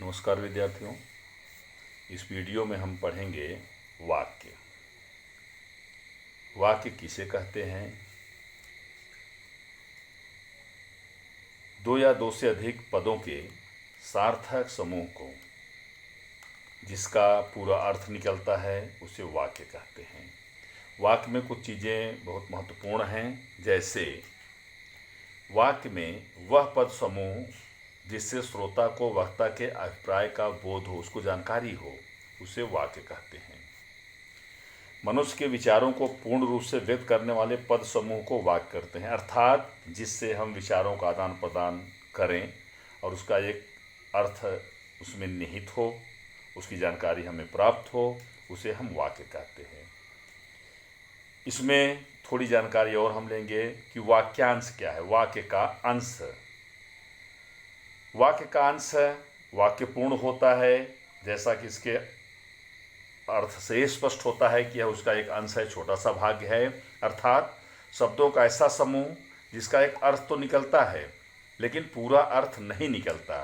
नमस्कार विद्यार्थियों। इस वीडियो में हम पढ़ेंगे वाक्य। वाक्य किसे कहते हैं? दो या दो से अधिक पदों के सार्थक समूह को जिसका पूरा अर्थ निकलता है उसे वाक्य कहते हैं। वाक्य में कुछ चीज़ें बहुत महत्वपूर्ण हैं, जैसे वाक्य में वह पद समूह जिससे श्रोता को वक्ता के अभिप्राय का बोध हो, उसको जानकारी हो, उसे वाक्य कहते हैं। मनुष्य के विचारों को पूर्ण रूप से व्यक्त करने वाले पद समूह को वाक्य कहते हैं, अर्थात जिससे हम विचारों का आदान प्रदान करें और उसका एक अर्थ उसमें निहित हो, उसकी जानकारी हमें प्राप्त हो, उसे हम वाक्य कहते हैं। इसमें थोड़ी जानकारी और हम लेंगे कि वाक्यांश क्या है। वाक्य का अंश, वाक्य का अंश वाक्य पूर्ण होता है, जैसा कि इसके अर्थ से स्पष्ट होता है कि यह उसका एक अंश है, छोटा सा भाग है, अर्थात शब्दों का ऐसा समूह जिसका एक अर्थ तो निकलता है लेकिन पूरा अर्थ नहीं निकलता,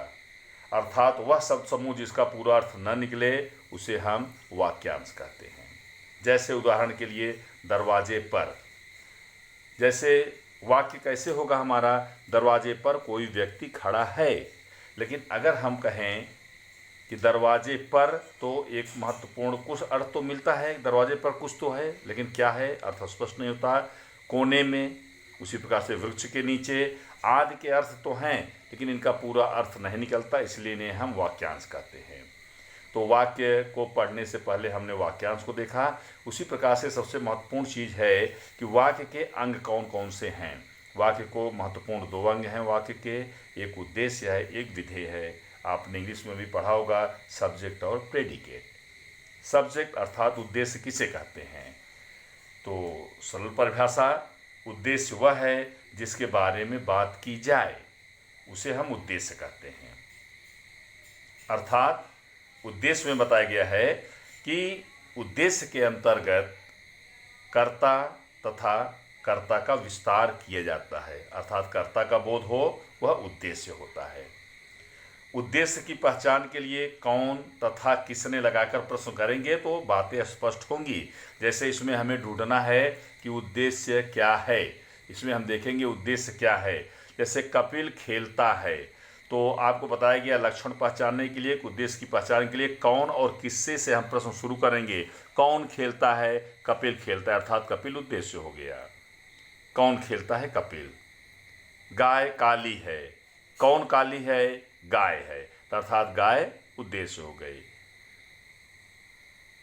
अर्थात वह शब्द समूह जिसका पूरा अर्थ न निकले उसे हम वाक्यांश कहते हैं। जैसे उदाहरण के लिए दरवाजे पर, जैसे वाक्य कैसे होगा हमारा? दरवाजे पर कोई व्यक्ति खड़ा है, लेकिन अगर हम कहें कि दरवाजे पर, तो एक महत्वपूर्ण कुछ अर्थ तो मिलता है, दरवाजे पर कुछ तो है, लेकिन क्या है अर्थ स्पष्ट नहीं होता। कोने में, उसी प्रकार से वृक्ष के नीचे आदि के अर्थ तो हैं, लेकिन इनका पूरा अर्थ नहीं निकलता, इसलिए इन्हें हम वाक्यांश कहते हैं। तो वाक्य को पढ़ने से पहले हमने वाक्यांश को देखा। उसी प्रकार से सबसे महत्वपूर्ण चीज़ है कि वाक्य के अंग कौन कौन से हैं। वाक्य को महत्वपूर्ण दो अंग हैं वाक्य के, एक उद्देश्य है, एक विधेय है। आपने इंग्लिश में भी पढ़ा होगा, सब्जेक्ट और प्रेडिकेट। सब्जेक्ट अर्थात उद्देश्य किसे कहते हैं? तो सरल परिभाषा, उद्देश्य वह है जिसके बारे में बात की जाए, उसे हम उद्देश्य कहते हैं। अर्थात उद्देश्य में बताया गया है कि उद्देश्य के अंतर्गत कर्ता तथा कर्ता का विस्तार किया जाता है, अर्थात कर्ता का बोध हो, वह उद्देश्य होता है। उद्देश्य की पहचान के लिए कौन तथा किसने लगाकर प्रश्न करेंगे तो बातें स्पष्ट होंगी। जैसे इसमें हमें ढूंढना है कि उद्देश्य क्या है, इसमें हम देखेंगे उद्देश्य क्या है। जैसे कपिल खेलता है, तो आपको बताया गया लक्षण पहचानने के लिए, उद्देश्य की पहचान के लिए कौन और किससे से हम प्रश्न शुरू करेंगे। कौन खेलता है? कपिल खेलता है, अर्थात कपिल उद्देश्य हो गया। कौन खेलता है? कपिल। गाय काली है, कौन काली है? गाय है, अर्थात गाय उद्देश्य हो गई।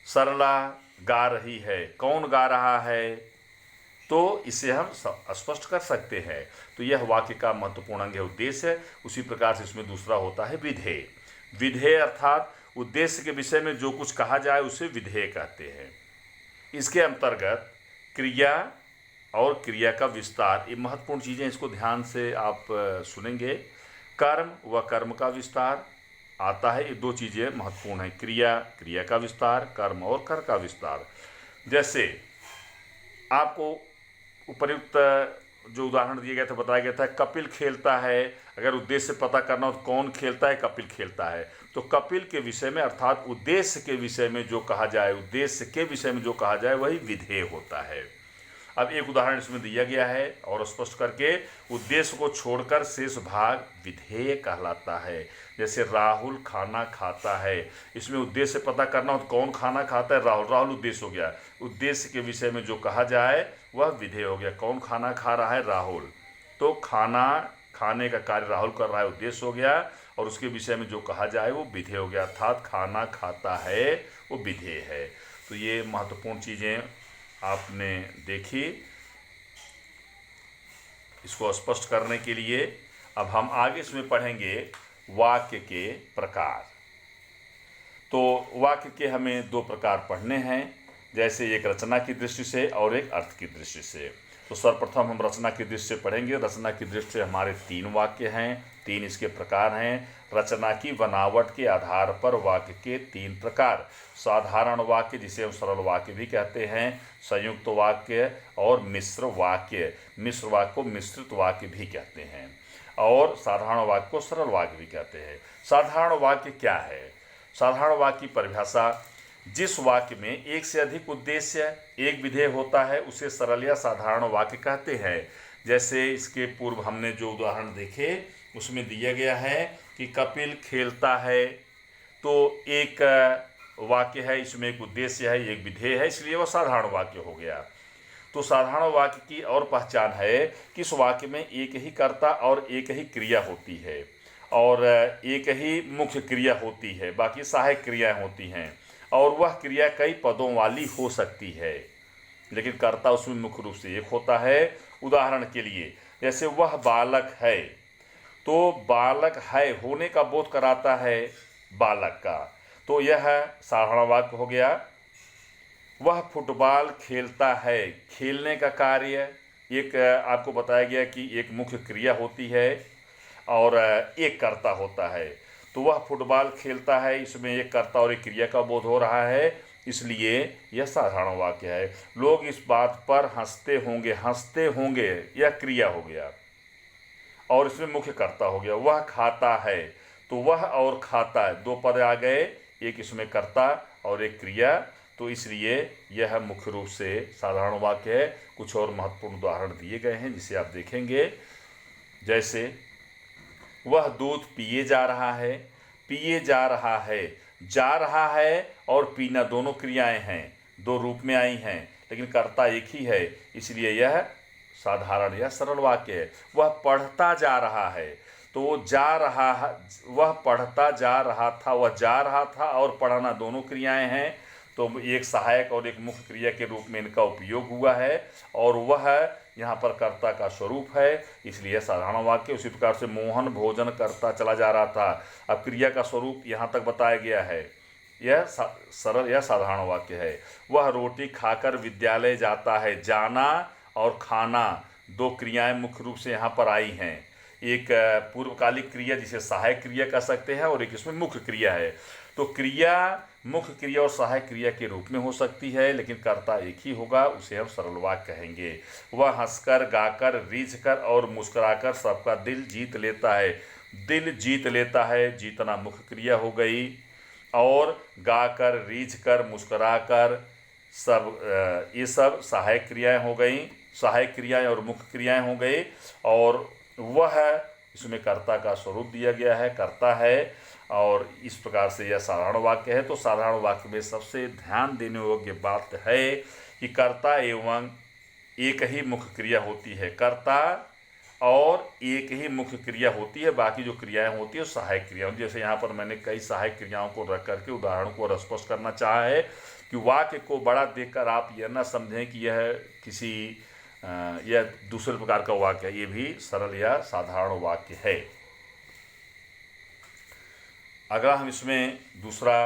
सरला गा रही है, कौन गा रहा है? तो इसे हम स्पष्ट कर सकते हैं। तो यह वाक्य का महत्वपूर्ण अंग है, उद्देश्य। उसी प्रकार से इसमें दूसरा होता है विधेय। विधेय अर्थात उद्देश्य के विषय में जो कुछ कहा जाए उसे विधेय कहते हैं। इसके अंतर्गत क्रिया और क्रिया का विस्तार, ये महत्वपूर्ण चीज़ें, इसको ध्यान से आप सुनेंगे। कर्म व कर्म का विस्तार आता है, ये दो चीज़ें महत्वपूर्ण हैं, क्रिया, क्रिया का विस्तार, कर्म और कर का विस्तार। जैसे आपको उपर्युक्त जो उदाहरण दिए गए थे, बताया गया था कपिल खेलता है, अगर उद्देश्य पता करना हो तो कौन खेलता है? कपिल खेलता है। तो कपिल के विषय में अर्थात उद्देश्य के विषय में जो कहा जाए, उद्देश्य के विषय में जो कहा जाए वही विधेय होता है। अब एक उदाहरण इसमें दिया गया है और स्पष्ट करके, उद्देश्य को छोड़कर शेष भाग विधेय कहलाता है। जैसे राहुल खाना खाता है, इसमें उद्देश्य पता करना हो तो कौन खाना खाता है? राहुल। राहुल उद्देश्य हो गया। उद्देश्य के विषय में जो कहा जाए वह विधेय हो गया। कौन खाना खा रहा है? राहुल। तो खाना खाने का कार्य राहुल कर रहा है, उद्देश्य हो गया, और उसके विषय में जो कहा जाए वो विधेय हो गया, अर्थात खाना खाता है वो विधेय है। तो ये महत्वपूर्ण चीज़ें आपने देखी। इसको स्पष्ट करने के लिए अब हम आगे इसमें पढ़ेंगे वाक्य के प्रकार। तो वाक्य के हमें दो प्रकार पढ़ने हैं, जैसे एक रचना की दृष्टि से और एक अर्थ की दृष्टि से। तो सर्वप्रथम हम रचना की दृष्टि से पढ़ेंगे। रचना की दृष्टि से हमारे 3 वाक्य हैं, 3 इसके प्रकार हैं। रचना की बनावट के आधार पर वाक्य के 3 प्रकार: साधारण वाक्य, जिसे हम सरल वाक्य भी कहते हैं, संयुक्त वाक्य और मिश्र वाक्य। मिश्र वाक्य को मिश्रित वाक्य भी कहते हैं। और साधारण वाक्य को सरल वाक्य भी कहते हैं। साधारण वाक्य क्या है? साधारण वाक्य की परिभाषा, जिस वाक्य में एक से अधिक उद्देश्य, एक विधेय होता है उसे सरल या साधारण वाक्य कहते हैं। जैसे इसके पूर्व हमने जो उदाहरण देखे उसमें दिया गया है कि कपिल खेलता है, तो एक वाक्य है, इसमें एक उद्देश्य है, एक विधेय है, इसलिए वह साधारण वाक्य हो गया। तो साधारण वाक्य की और पहचान है कि इस वाक्य में एक ही कर्ता और एक ही क्रिया होती है और एक ही मुख्य क्रिया होती है, बाकी सहायक क्रियाएं होती हैं और वह क्रिया कई पदों वाली हो सकती है, लेकिन कर्ता उसमें मुख्य रूप से एक होता है। उदाहरण के लिए, जैसे वह बालक है, तो बालक है होने का बोध कराता है बालक का, तो यह साधारण वाक्य हो गया। वह फुटबॉल खेलता है, खेलने का कार्य एक आपको बताया गया कि एक मुख्य क्रिया होती है और एक कर्ता होता है, तो वह फुटबॉल खेलता है, इसमें एक कर्ता और एक क्रिया का बोध हो रहा है, इसलिए यह साधारण वाक्य है। लोग इस बात पर हंसते होंगे यह क्रिया हो गया और इसमें मुख्य कर्ता हो गया। वह खाता है, तो वह और खाता है, दो पद आ गए, एक इसमें कर्ता और एक क्रिया, तो इसलिए यह मुख्य रूप से साधारण वाक्य है। कुछ और महत्वपूर्ण उदाहरण दिए गए हैं जिसे आप देखेंगे। जैसे वह दूध पिए जा रहा है, जा रहा है और पीना दोनों क्रियाएं हैं, दो रूप में आई हैं, लेकिन कर्ता एक ही है, इसलिए यह साधारण या सरल वाक्य है। वह पढ़ता जा रहा है, तो वह पढ़ता जा रहा था, वह जा रहा था और पढ़ना दोनों क्रियाएं हैं, तो एक सहायक और एक मुख्य क्रिया के रूप में इनका उपयोग हुआ है और वह यहाँ पर कर्ता का स्वरूप है, इसलिए साधारण वाक्य। उसी प्रकार से मोहन भोजन करता चला जा रहा था, अब क्रिया का स्वरूप यहाँ तक बताया गया है, यह सरल या साधारण वाक्य है। वह रोटी खाकर विद्यालय जाता है, जाना और खाना दो क्रियाएं मुख्य रूप से यहाँ पर आई हैं, एक पूर्वकालिक क्रिया जिसे सहायक क्रिया कह सकते हैं और एक इसमें मुख्य क्रिया है। तो क्रिया मुख्य क्रिया और सहायक क्रिया के रूप में हो सकती है, लेकिन कर्ता एक ही होगा, उसे हम सरल वाक्य कहेंगे। वह हंसकर, गाकर, रीझकर और मुस्कुराकर सबका दिल जीत लेता है, दिल जीत लेता है, जीतना मुख्य क्रिया हो गई, और गाकर, रीझकर, मुस्कुराकर सब ये सब सहायक क्रियाएं हो गई, सहायक क्रियाएं और मुख्य क्रियाएं हो गई, और वह इसमें कर्ता का स्वरूप दिया गया है, कर्ता है, और इस प्रकार से यह साधारण वाक्य है। तो साधारण वाक्य में सबसे ध्यान देने योग्य बात है कि कर्ता एवं एक ही मुख्य क्रिया होती है, कर्ता और एक ही मुख्य क्रिया होती है, बाकी जो क्रियाएं होती है सहायक क्रिया। जैसे यहाँ पर मैंने कई सहायक क्रियाओं को रख करके उदाहरण को और स्पष्ट करना चाहा है कि वाक्य को बड़ा देखकर आप यह न समझें कि यह किसी यह दूसरे प्रकार का वाक्य है, ये भी सरल या साधारण वाक्य है। अगला हम इसमें दूसरा,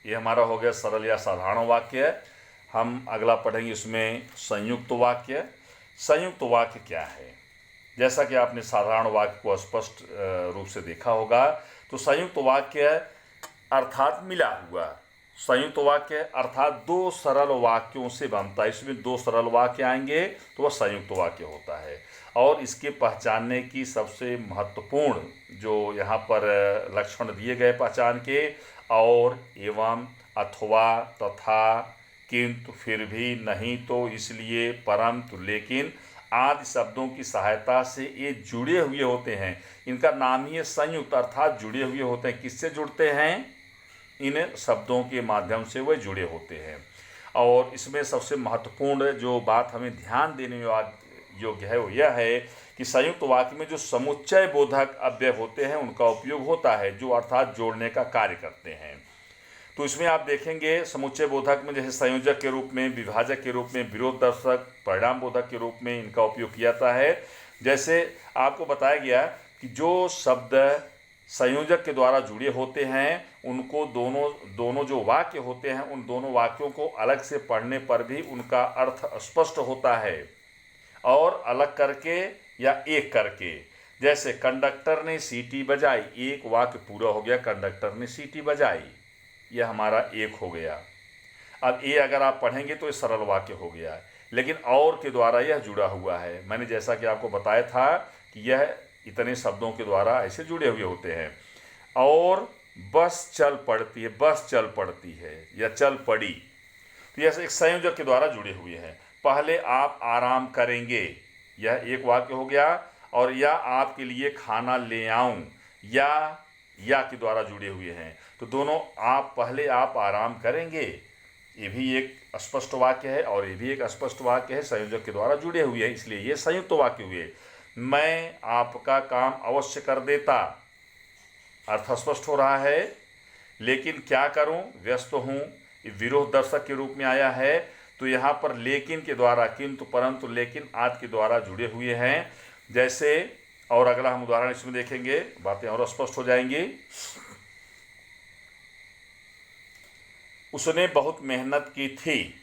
ये हमारा हो गया सरल या साधारण वाक्य। हम अगला पढ़ेंगे इसमें संयुक्त वाक्य। संयुक्त वाक्य क्या है? जैसा कि आपने साधारण वाक्य को स्पष्ट रूप से देखा होगा, तो संयुक्त वाक्य अर्थात मिला हुआ, संयुक्त वाक्य अर्थात दो सरल वाक्यों से बनता है। इसमें दो सरल वाक्य आएंगे तो वह संयुक्त वाक्य होता है। और इसके पहचानने की सबसे महत्वपूर्ण जो यहाँ पर लक्षण दिए गए पहचान के, और, एवं, अथवा, तथा, किंतु, फिर भी, नहीं तो, इसलिए, परंतु, लेकिन आदि शब्दों की सहायता से ये जुड़े हुए होते हैं। इनका नाम ही है संयुक्त, अर्थात जुड़े हुए होते हैं। किससे जुड़ते हैं? इन शब्दों के माध्यम से वह जुड़े होते हैं। और इसमें सबसे महत्वपूर्ण जो बात हमें ध्यान देने योग्य है वो यह है कि संयुक्त वाक्य में जो समुच्चय बोधक अव्यय होते हैं उनका उपयोग होता है, जो अर्थात जोड़ने का कार्य करते हैं। तो इसमें आप देखेंगे समुच्चय बोधक में जैसे संयोजक के रूप में, विभाजक के रूप में, विरोध दर्शक, परिणाम बोधक के रूप में इनका उपयोग किया जाता है। जैसे आपको बताया गया कि जो शब्द संयोजक के द्वारा जुड़े होते हैं उनको दोनों जो वाक्य होते हैं उन दोनों वाक्यों को अलग से पढ़ने पर भी उनका अर्थ स्पष्ट होता है, और अलग करके या एक करके। जैसे कंडक्टर ने सीटी बजाई, एक वाक्य पूरा हो गया, कंडक्टर ने सीटी बजाई, यह हमारा एक हो गया। अब ये अगर आप पढ़ेंगे तो ये सरल वाक्य हो गया, लेकिन और के द्वारा यह जुड़ा हुआ है। मैंने जैसा कि आपको बताया था कि यह इतने शब्दों के द्वारा ऐसे जुड़े हुए होते हैं। और बस चल पड़ती है, बस चल पड़ती है या चल पड़ी, तो यह एक संयोजक के द्वारा जुड़े हुए हैं। पहले आप आराम करेंगे, यह एक वाक्य हो गया। और या आपके लिए खाना ले आऊं, या के द्वारा जुड़े हुए हैं। तो दोनों, पहले आप आराम करेंगे, ये भी एक स्पष्ट वाक्य है और ये भी एक स्पष्ट वाक्य है, संयोजक के द्वारा जुड़े हुए हैं, इसलिए ये संयुक्त वाक्य हुए। मैं आपका काम अवश्य कर देता, अर्थ स्पष्ट हो रहा है। लेकिन क्या करूं, व्यस्त हूं, विरोध दर्शक के रूप में आया है। तो यहाँ पर लेकिन के द्वारा, किंतु, परंतु, लेकिन आदि के द्वारा जुड़े हुए हैं। जैसे, और अगला हम उदाहरण इसमें देखेंगे, बातें और स्पष्ट हो जाएंगी। उसने बहुत मेहनत की थी,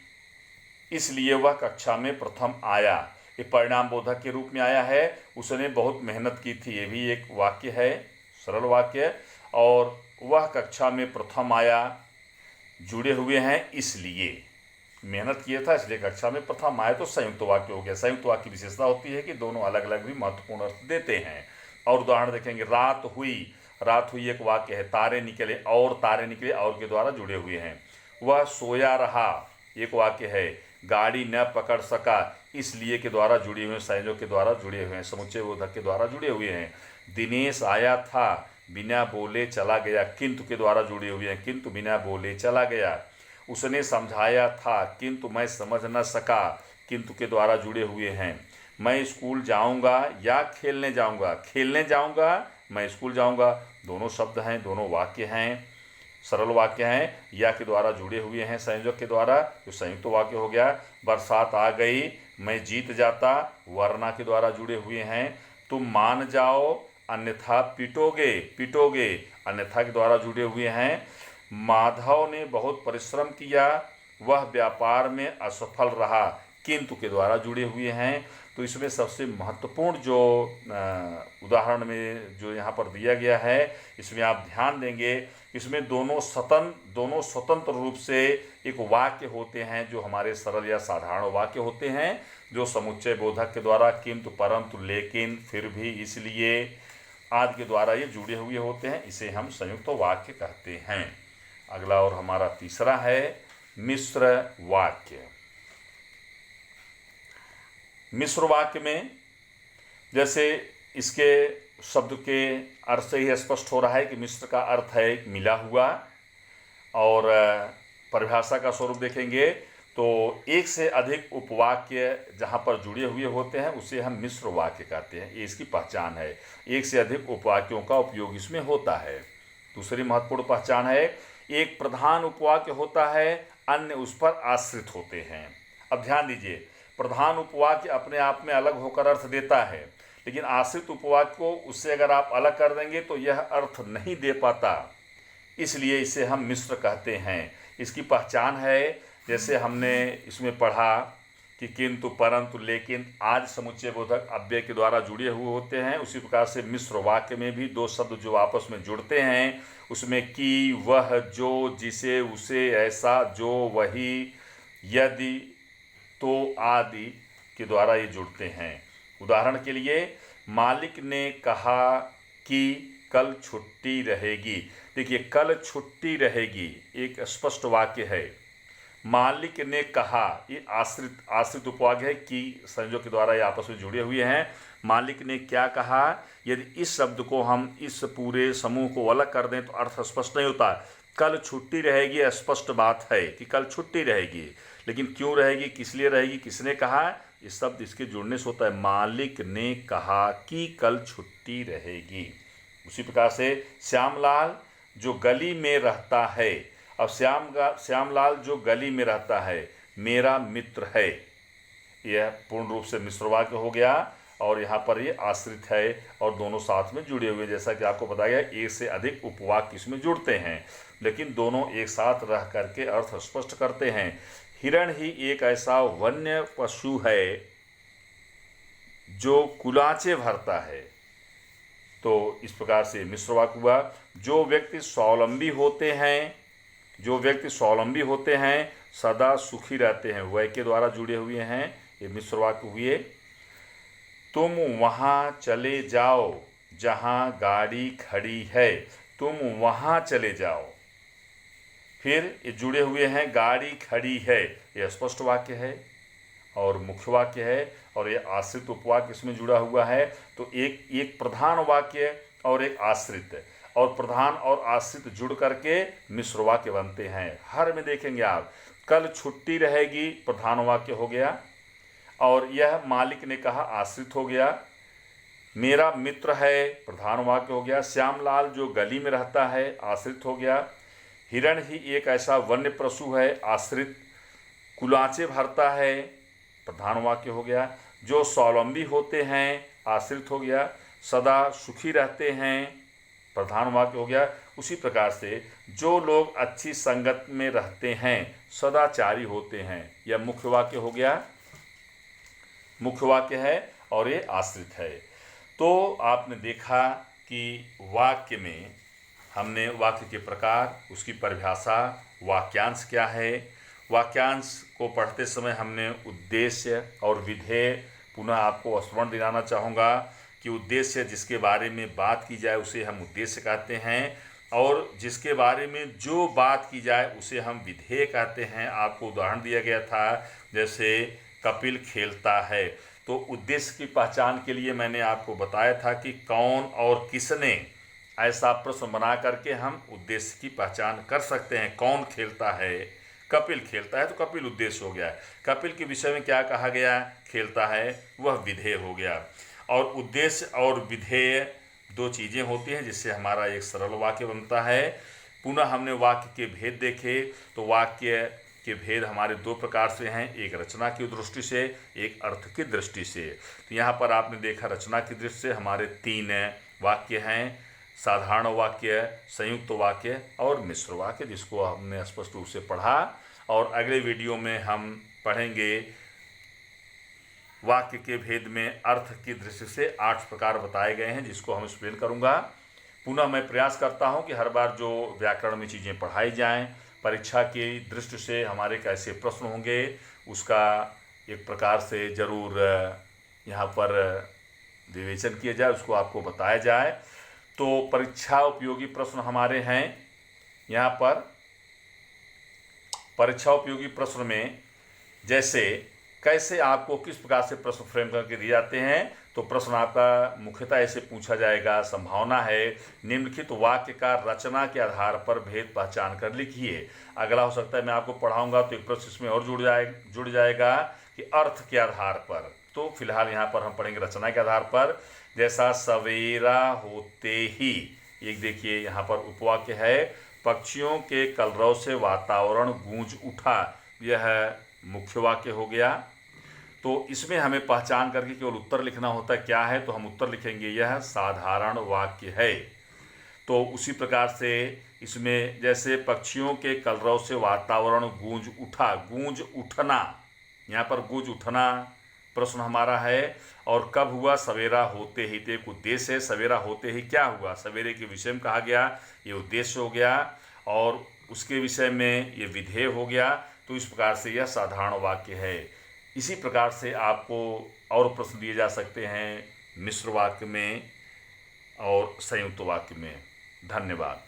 इसलिए वह कक्षा में प्रथम आया। ये परिणाम बोधक के रूप में आया है। उसने बहुत मेहनत की थी, ये भी एक वाक्य है, सरल वाक्य। और वह कक्षा में प्रथम आया, जुड़े हुए हैं, इसलिए मेहनत किया था इसलिए कक्षा में प्रथम आया। तो संयुक्त वाक्य हो गया। संयुक्त वाक्य की विशेषता होती है कि दोनों अलग अलग भी महत्वपूर्ण अर्थ देते हैं। और उदाहरण देखेंगे, रात हुई, रात हुई एक वाक्य है। तारे निकले, और तारे निकले, और के द्वारा जुड़े हुए हैं। वह सोया रहा, एक वाक्य है। गाड़ी न पकड़ सका, इसलिए के द्वारा जुड़े हुए हैं, संयोजक के द्वारा जुड़े हुए हैं, समुच्चय बोधक के द्वारा जुड़े हुए हैं। दिनेश आया था, बिना बोले चला गया, किंतु के द्वारा जुड़े हुए हैं, किंतु बिना बोले चला गया। उसने समझाया था, किंतु मैं समझ न सका, किंतु के द्वारा जुड़े हुए हैं। मैं स्कूल जाऊंगा या खेलने जाऊंगा, खेलने जाऊंगा, मैं स्कूल जाऊंगा, दोनों शब्द हैं, दोनों वाक्य हैं, सरल वाक्य हैं, या के द्वारा जुड़े हुए हैं, संयोजक के द्वारा, जो संयुक्त वाक्य हो गया। बरसात आ गई, मैं जीत जाता, वरना के द्वारा जुड़े हुए हैं। तुम मान जाओ, अन्यथा पिटोगे, पिटोगे, अन्यथा के द्वारा जुड़े हुए हैं। माधव ने बहुत परिश्रम किया, वह व्यापार में असफल रहा, किंतु के द्वारा जुड़े हुए हैं। तो इसमें सबसे महत्वपूर्ण जो उदाहरण में जो यहाँ पर दिया गया है, इसमें आप ध्यान देंगे, इसमें दोनों स्वतंत्र रूप से एक वाक्य होते हैं, जो हमारे सरल या साधारण वाक्य होते हैं, जो समुच्चय बोधक के द्वारा, किंतु, परंतु, लेकिन, फिर भी, इसलिए आदि के द्वारा ये जुड़े हुए होते हैं। इसे हम संयुक्त वाक्य कहते हैं। अगला और हमारा तीसरा है मिश्र वाक्य। मिश्र वाक्य में, जैसे इसके शब्द के अर्थ से ही स्पष्ट हो रहा है कि मिश्र का अर्थ है मिला हुआ। और परिभाषा का स्वरूप देखेंगे तो एक से अधिक उपवाक्य जहाँ पर जुड़े हुए होते हैं उसे हम मिश्र वाक्य कहते हैं। ये इसकी पहचान है, एक से अधिक उपवाक्यों का उपयोग इसमें होता है। दूसरी महत्वपूर्ण पहचान है, एक प्रधान उपवाक्य होता है, अन्य उस पर आश्रित होते हैं। अब ध्यान दीजिए, प्रधान उपवाक्य अपने आप में अलग होकर अर्थ देता है, लेकिन आश्रित उपवाक्य को उससे अगर आप अलग कर देंगे तो यह अर्थ नहीं दे पाता, इसलिए इसे हम मिश्र कहते हैं। इसकी पहचान है, जैसे हमने इसमें पढ़ा कि किंतु, परंतु, लेकिन आदि समुच्चय बोधक अव्यय के द्वारा जुड़े हुए होते हैं। उसी प्रकार से मिश्र वाक्य में भी दो शब्द जो आपस में जुड़ते हैं, उसमें कि, वह, जो, जिसे, उसे, ऐसा, जो, वही, यदि, तो आदि के द्वारा ये जुड़ते हैं। उदाहरण के लिए, मालिक ने कहा कि कल छुट्टी रहेगी। देखिए, कल छुट्टी रहेगी एक स्पष्ट वाक्य है। मालिक ने कहा, ये आश्रित उपवाक्य है कि संयोजक के द्वारा ये आपस में जुड़े हुए हैं। मालिक ने क्या कहा, यदि इस शब्द को हम इस पूरे समूह को अलग कर दें तो अर्थ स्पष्ट नहीं होता। कल छुट्टी रहेगी, स्पष्ट बात है कि कल छुट्टी रहेगी, लेकिन क्यों रहेगी, किस लिए रहेगी, किसने कहा, ये शब्द इसके जुड़ने से होता है। मालिक ने कहा कि कल छुट्टी रहेगी। उसी प्रकार से श्यामलाल जो गली में रहता है, अब श्यामलाल जो गली में रहता है मेरा मित्र है, यह पूर्ण रूप से मिश्र वाक्य हो गया। और यहाँ पर ये आश्रित है और दोनों साथ में जुड़े हुए, जैसा कि आपको बताया गया, एक से अधिक उपवाक्य इसमें जुड़ते हैं, लेकिन दोनों एक साथ रह करके अर्थ स्पष्ट करते हैं। हिरण ही एक ऐसा वन्य पशु है जो कुलाचे भरता है। तो इस प्रकार से मिश्र वाक्य हुआ। जो व्यक्ति स्वावलंबी होते हैं सदा सुखी रहते हैं, वह के द्वारा जुड़े हुए हैं, ये मिश्र वाक्य हुए। तुम वहाँ चले जाओ, जहाँ गाड़ी खड़ी है तुम वहाँ चले जाओ। फिर ये जुड़े हुए हैं, गाड़ी खड़ी है, ये स्पष्ट वाक्य है और मुख्य वाक्य है, और ये आश्रित उपवाक्य इसमें जुड़ा हुआ है। तो एक प्रधान वाक्य और एक आश्रित, और प्रधान और आश्रित जुड़ करके मिश्र वाक्य बनते हैं। हर में देखेंगे आप, कल छुट्टी रहेगी प्रधान वाक्य हो गया, और यह मालिक ने कहा आश्रित हो गया। मेरा मित्र है प्रधान वाक्य हो गया। श्यामलाल जो गली में रहता है आश्रित हो गया। हिरण ही एक ऐसा वन्य पशु है आश्रित। कुलाचे भरता है प्रधान वाक्य हो गया। जो स्वावलंबी होते हैं आश्रित हो गया। सदा सुखी रहते हैं प्रधान वाक्य हो गया। उसी प्रकार से जो लोग अच्छी संगत में रहते हैं सदाचारी होते हैं, यह मुख्य वाक्य हो गया, मुख्य वाक्य है, और ये आश्रित है। तो आपने देखा कि वाक्य में हमने वाक्य के प्रकार, उसकी परिभाषा, वाक्यांश क्या है। वाक्यांश को पढ़ते समय हमने उद्देश्य और विधेय पुनः आपको स्मरण दिलाना चाहूँगा कि उद्देश्य जिसके बारे में बात की जाए उसे हम उद्देश्य कहते हैं, और जिसके बारे में जो बात की जाए उसे हम विधेय कहते हैं। आपको उदाहरण दिया गया था, जैसे कपिल खेलता है, तो उद्देश्य की पहचान के लिए मैंने आपको बताया था कि कौन और किसने, ऐसा प्रश्न बना करके हम उद्देश्य की पहचान कर सकते हैं। कौन खेलता है, कपिल खेलता है, तो कपिल उद्देश्य हो गया। कपिल के विषय में क्या कहा गया, खेलता है, वह विधेय हो गया। और उद्देश्य और विधेय दो चीज़ें होती हैं जिससे हमारा एक सरल वाक्य बनता है। पुनः हमने वाक्य के भेद देखे, तो वाक्य के भेद हमारे दो प्रकार से हैं, एक रचना की दृष्टि से, एक अर्थ की दृष्टि से। तो यहाँ पर आपने देखा रचना की दृष्टि से हमारे 3 वाक्य हैं, साधारण वाक्य, संयुक्त वाक्य और मिश्र वाक्य, जिसको हमने स्पष्ट रूप से पढ़ा। और अगले वीडियो में हम पढ़ेंगे वाक्य के भेद में अर्थ की दृष्टि से 8 प्रकार बताए गए हैं, जिसको हम एक्सप्लेन करूँगा। पुनः मैं प्रयास करता हूँ कि हर बार जो व्याकरण में चीज़ें पढ़ाई जाएं, परीक्षा की दृष्टि से हमारे कैसे प्रश्न होंगे, उसका एक प्रकार से ज़रूर यहाँ पर विवेचन किया जाए, उसको आपको बताया जाए। तो परीक्षा उपयोगी प्रश्न हमारे हैं यहाँ पर। परीक्षा उपयोगी प्रश्न में जैसे कैसे आपको किस प्रकार से प्रश्न फ्रेम करके दिए जाते हैं, तो प्रश्न आपका मुख्यतः ऐसे पूछा जाएगा। संभावना है, निम्नलिखित वाक्य का रचना के आधार पर भेद पहचान कर लिखिए। अगला हो सकता है मैं आपको पढ़ाऊंगा तो एक प्रश्न इसमें और जुड़ जाएगा कि अर्थ के आधार पर। तो फिलहाल यहाँ पर हम पढ़ेंगे रचना के आधार पर। जैसा सवेरा होते ही, एक देखिए यहाँ पर उपवाक्य है, पक्षियों के कलरव से वातावरण गूंज उठा, यह मुख्य वाक्य हो गया। तो इसमें हमें पहचान करके केवल उत्तर लिखना होता है, क्या है, तो हम उत्तर लिखेंगे यह साधारण वाक्य है। तो उसी प्रकार से इसमें जैसे पक्षियों के कलरव से वातावरण गूंज उठा, गूंज उठना, यहाँ पर गूंज उठना प्रश्न हमारा है। और कब हुआ, सवेरा होते ही, तो एक उद्देश्य है। सवेरा होते ही क्या हुआ, सवेरे के विषय में कहा गया, ये उद्देश्य हो गया, और उसके विषय में ये विधेय हो गया। तो इस प्रकार से यह साधारण वाक्य है। इसी प्रकार से आपको और प्रश्न दिए जा सकते हैं मिश्र वाक्य में और संयुक्त वाक्य में। धन्यवाद।